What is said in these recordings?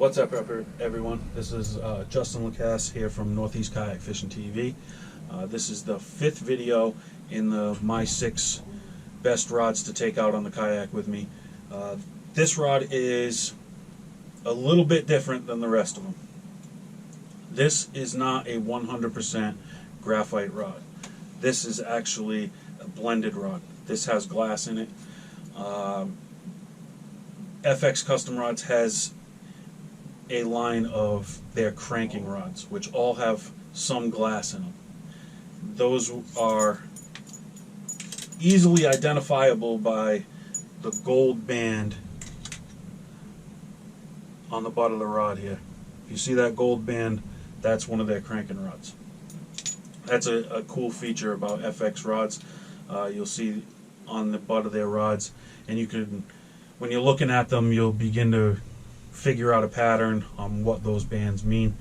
What's up, everyone? This is Justin Lacasse here from Northeast Kayak Fishing TV. This is the 5th video in the my 6 best rods to take out on the kayak with me. This rod is a little bit different than the rest of them. This is not a 100% graphite rod. This is actually a blended rod. This has glass in it. FX Custom Rods has a line of their cranking rods, which all have some glass in them. Those are easily identifiable by the gold band on the butt of the rod here. If you see that gold band, that's one of their cranking rods. That's a cool feature about FX rods. You'll see on the butt of their rods, and you can, when you're looking at them, you'll begin to figure out a pattern on what those bands mean.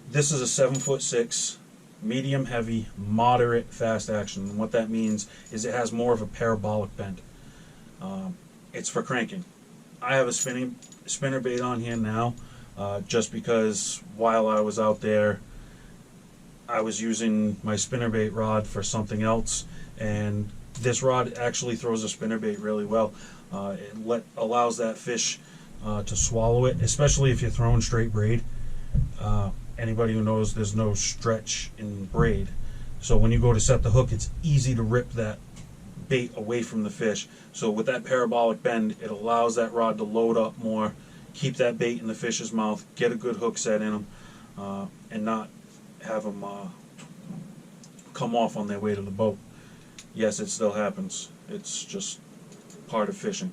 This is a 7'6", medium heavy, moderate fast action. And what that means is it has more of a parabolic bend. It's for cranking. I have a spinner bait on here now, just because while I was out there, I was using my spinnerbait rod for something else, and this rod actually throws a spinnerbait really well. It allows that fish to swallow it, especially if you're throwing straight braid. Anybody who knows, there's no stretch in braid, so when you go to set the hook, it's easy to rip that bait away from the fish. So with that parabolic bend, it allows that rod to load up more, keep that bait in the fish's mouth, get a good hook set in them, and not have them come off on their way to the boat. Yes, it still happens. It's just part of fishing.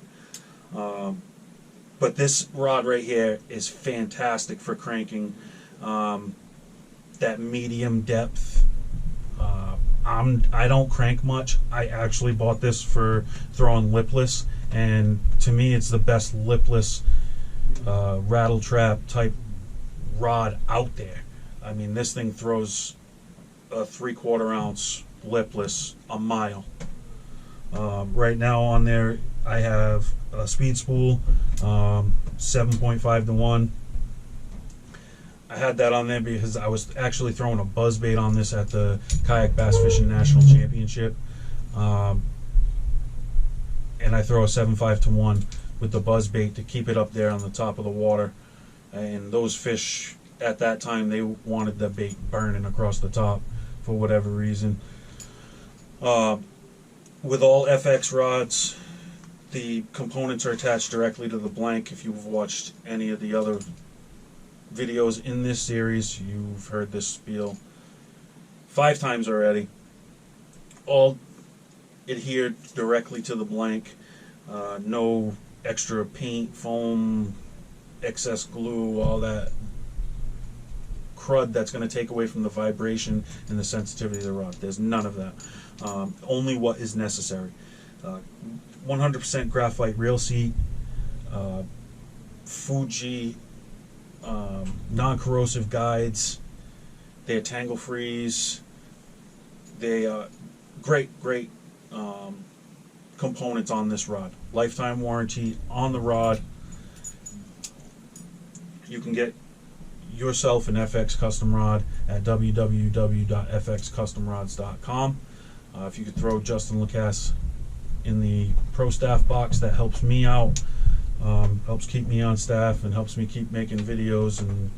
But this rod right here is fantastic for cranking that medium depth. I don't crank much. I actually bought this for throwing lipless, and to me it's the best lipless rattle trap type rod out there. I mean, this thing throws a 3/4 ounce lipless a mile. Right now on there I have a speed spool, 7.5 to 1. I had that on there because I was actually throwing a buzz bait on this at the Kayak Bass Fishing National Championship, and I throw a 7.5 to 1 with the buzz bait to keep it up there on the top of the water. And those fish at that time, they wanted the bait burning across the top for whatever reason. With all FX rods, the components are attached directly to the blank. If you've watched any of the other videos in this series, you've heard this spiel 5 times already. All adhered directly to the blank. No extra paint, foam, excess glue, all that crud that's going to take away from the vibration and the sensitivity of the rod. There's none of that. Only what is necessary. 100% graphite reel seat, Fuji non-corrosive guides. They're tangle freeze. They are great components on this rod. Lifetime warranty on the rod. You can get yourself an FX custom rod at www.fxcustomrods.com. If you could throw Justin Lacasse in the pro staff box, that helps me out, helps keep me on staff, and helps me keep making videos and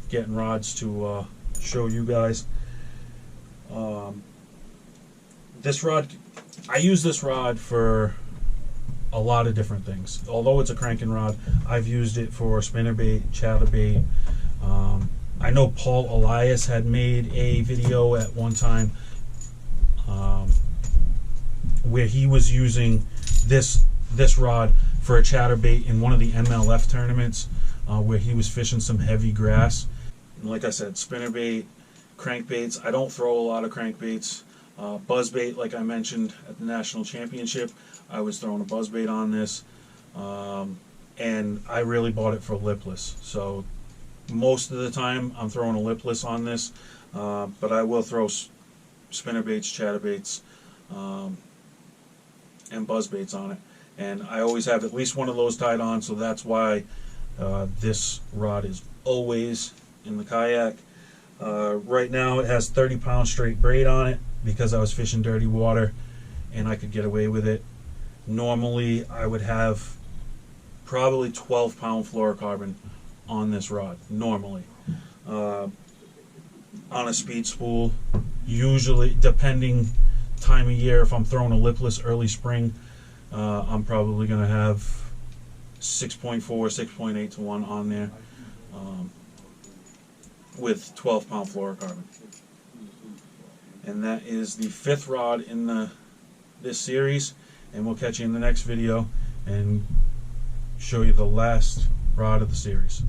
getting rods to show you guys. This rod, I use this rod for a lot of different things. Although it's a cranking rod, I've used it for spinnerbait, chatterbait. I know Paul Elias had made a video at one time where he was using this rod for a chatterbait in one of the MLF tournaments, where he was fishing some heavy grass. And like I said, spinnerbait, crankbaits. I don't throw a lot of crankbaits. Buzzbait, like I mentioned at the national championship, I was throwing a buzzbait on this, and I really bought it for lipless. So most of the time I'm throwing a lipless on this, but I will throw spinnerbaits, chatterbaits, and buzzbaits on it. And I always have at least one of those tied on, so that's why This rod is always in the kayak. Right now it has 30-pound straight braid on it because I was fishing dirty water and I could get away with it. Normally I would have probably 12-pound fluorocarbon on this rod, normally. On a speed spool, usually, depending time of year, if I'm throwing a lipless early spring, I'm probably going to have 6.4, 6.8 to 1 on there with 12-pound fluorocarbon. And that is the 5th rod in this series, and we'll catch you in the next video and show you the last rod of the series.